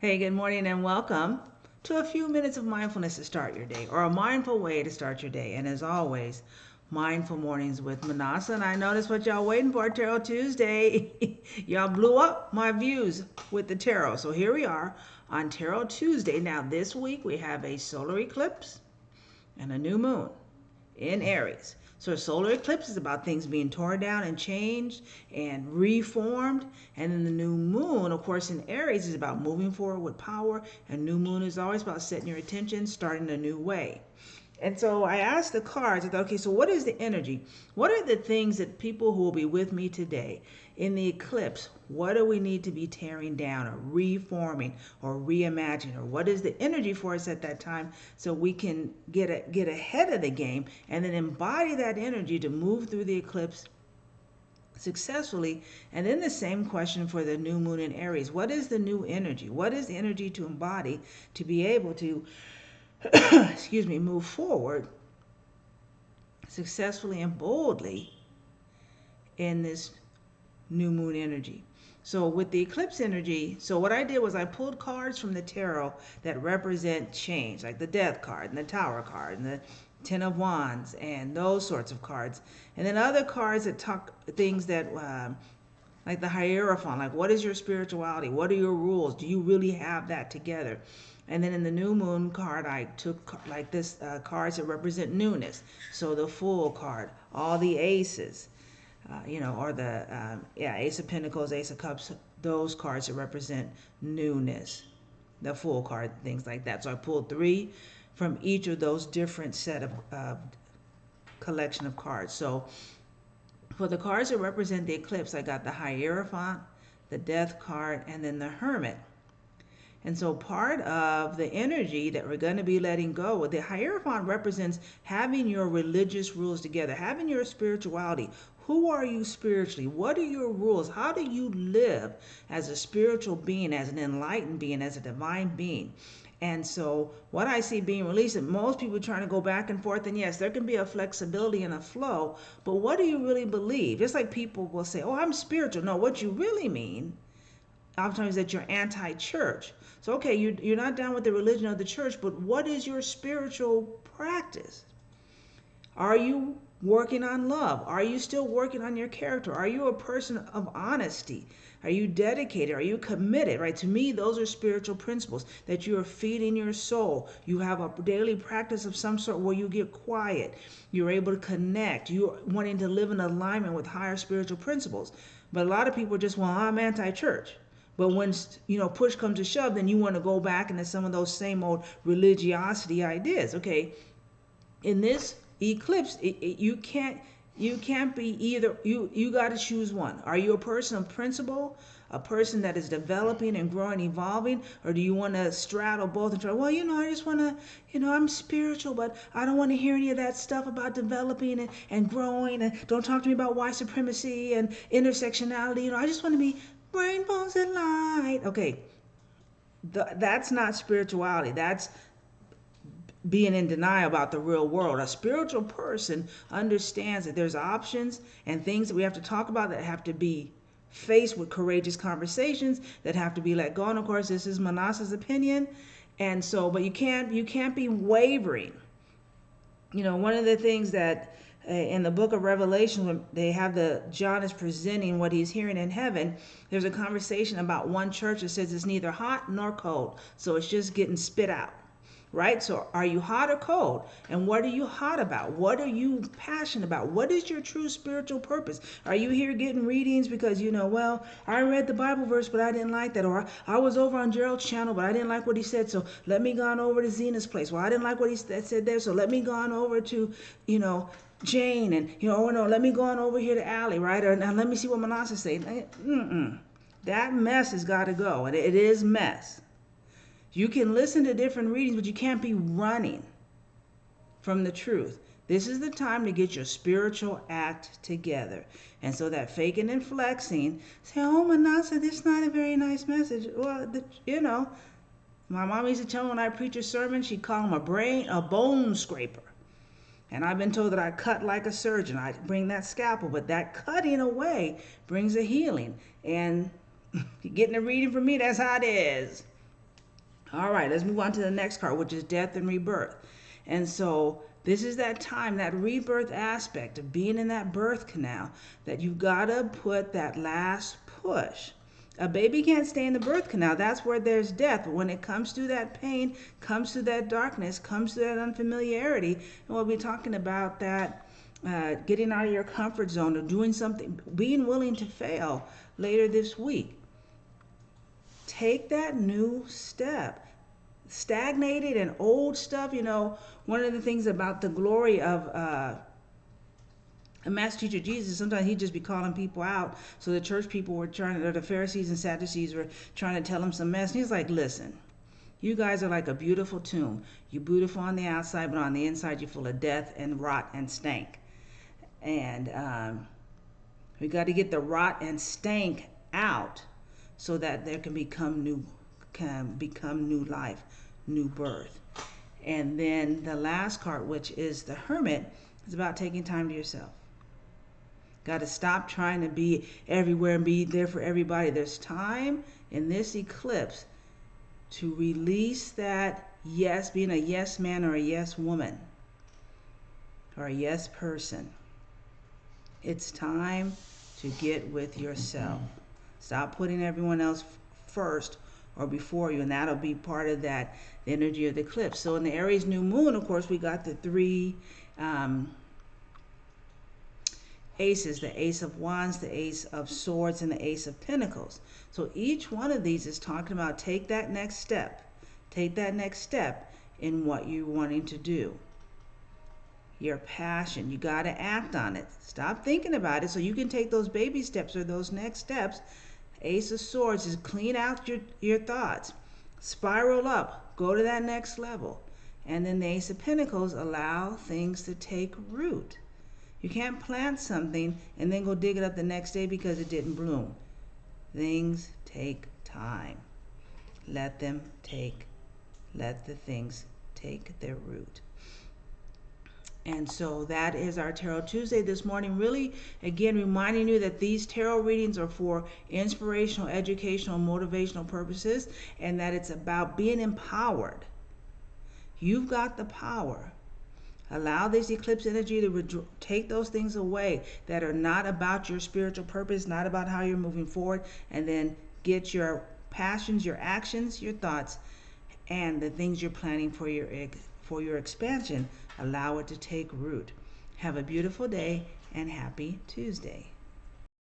Hey, good morning and welcome to a few minutes of mindfulness to start your day, or a mindful way to start your day. And as always, mindful mornings with Minnassa. And I noticed what y'all waiting for, Tarot Tuesday. Y'all blew up my views with the tarot. So here we are on Tarot Tuesday. Now, this week we have a solar eclipse and a new moon in Aries. So a solar eclipse is about things being torn down and changed and reformed. And then the new moon, of course, in Aries is about moving forward with power. And new moon is always about setting your intention, starting a new way. And so I asked the cards, I thought, okay, so what is the energy? What are the things that people who will be with me today in the eclipse, what do we need to be tearing down or reforming or reimagining? Or what is the energy for us at that time so we can get ahead of the game and then embody that energy to move through the eclipse successfully? And then the same question for the new moon in Aries. What is the new energy? What is the energy to embody to be able to excuse me, move forward successfully and boldly in this new moon energy? So with the eclipse energy, so what I did was I pulled cards from the tarot that represent change, like the death card and the tower card and the 10 of wands and those sorts of cards. And then other cards that talk things that like the hierophant, like what is your spirituality? What are your rules? Do you really have that together? And then in the new moon card, I took like this cards that represent newness. So the Fool card, all the aces, or the Ace of Pentacles, Ace of Cups, those cards that represent newness, the Fool card, things like that. So I pulled three from each of those different set of collection of cards. So for the cards that represent the eclipse, I got the Hierophant, the Death card, and then the Hermit. And so part of the energy that we're going to be letting go with the Hierophant represents having your religious rules together, having your spirituality. Who are you spiritually? What are your rules? How do you live as a spiritual being, as an enlightened being, as a divine being? And so what I see being released, and most people trying to go back and forth, and yes, there can be a flexibility and a flow, but what do you really believe? Just like people will say, oh, I'm spiritual. No, what you really mean oftentimes that you're anti-church. So okay, you're not down with the religion of the church, but what is your spiritual practice? Are you working on love? Are you still working on your character? Are you a person of honesty? Are you dedicated? Are you committed? Right? To me, those are spiritual principles that you are feeding your soul. You have a daily practice of some sort where you get quiet. You're able to connect. You're wanting to live in alignment with higher spiritual principles. But a lot of people are just, well, I'm anti-church. But when push comes to shove, then you want to go back into some of those same old religiosity ideas. Okay, in this eclipse, you can't be either. You got to choose one. Are you a person of principle, a person that is developing and growing, evolving, or do you want to straddle both and try? Well, I just want to, I'm spiritual, but I don't want to hear any of that stuff about developing and growing, and don't talk to me about white supremacy and intersectionality. I just want to be rainbows and light. Okay, that's not spirituality. That's being in denial about the real world. A spiritual person understands that there's options and things that we have to talk about that have to be faced with courageous conversations that have to be let go. And of course, this is Manassa's opinion. And so, but you can't be wavering. One of the things that in the book of Revelation, when they have John is presenting what he's hearing in heaven, there's a conversation about one church that says it's neither hot nor cold. So it's just getting spit out. Right? So are you hot or cold? And what are you hot about? What are you passionate about? What is your true spiritual purpose? Are you here getting readings because, well, I read the Bible verse, but I didn't like that. Or I was over on Gerald's channel, but I didn't like what he said. So let me go on over to Zena's place. Well, I didn't like what he said there. So let me go on over to, Jane. And, oh, no, let me go on over here to Allie, right? Or now let me see what Minnassa said. That mess has got to go. And it is mess. You can listen to different readings, but you can't be running from the truth. This is the time to get your spiritual act together. And so that faking and flexing, say, oh, Minnassa, this is not a very nice message. Well, my mom used to tell me when I preach a sermon, she'd call him a bone scraper. And I've been told that I cut like a surgeon. I bring that scalpel, but that cutting away brings a healing. And getting a reading from me, that's how it is. All right, let's move on to the next card, which is death and rebirth. And so this is that time, that rebirth aspect of being in that birth canal, that you've got to put that last push. A baby can't stay in the birth canal. That's where there's death. But when it comes to that pain, comes to that darkness, comes to that unfamiliarity, and we'll be talking about that getting out of your comfort zone or doing something, being willing to fail later this week. Take that new step. Stagnated and old stuff, one of the things about the glory of a master teacher Jesus, sometimes he'd just be calling people out. So the church people were trying, or the Pharisees and Sadducees were trying to tell him some mess. And he's like, listen, you guys are like a beautiful tomb. You're beautiful on the outside, but on the inside you're full of death and rot and stank. And we got to get the rot and stank out so that there can become new life, new birth. And then the last card, which is the Hermit, is about taking time to yourself. Got to stop trying to be everywhere and be there for everybody. There's time in this eclipse to release that yes, being a yes man or a yes woman or a yes person. It's time to get with yourself. Stop putting everyone else first or before you, and that'll be part of that, the energy of the eclipse. So in the Aries new moon, of course, we got the three aces, the Ace of Wands, the Ace of Swords, and the Ace of Pentacles. So each one of these is talking about take that next step. Take that next step in what you're wanting to do. Your passion, you got to act on it. Stop thinking about it so you can take those baby steps or those next steps. Ace of Swords is clean out your thoughts. Spiral up. Go to that next level. And then the Ace of Pentacles, allow things to take root. You can't plant something and then go dig it up the next day because it didn't bloom. Things take time. Let the things take their root. And so that is our Tarot Tuesday this morning. Really, again, reminding you that these tarot readings are for inspirational, educational, motivational purposes, and that it's about being empowered. You've got the power. Allow this eclipse energy to take those things away that are not about your spiritual purpose, not about how you're moving forward, and then get your passions, your actions, your thoughts, and the things you're planning for your expansion. Allow it to take root. Have a beautiful day and happy Tuesday.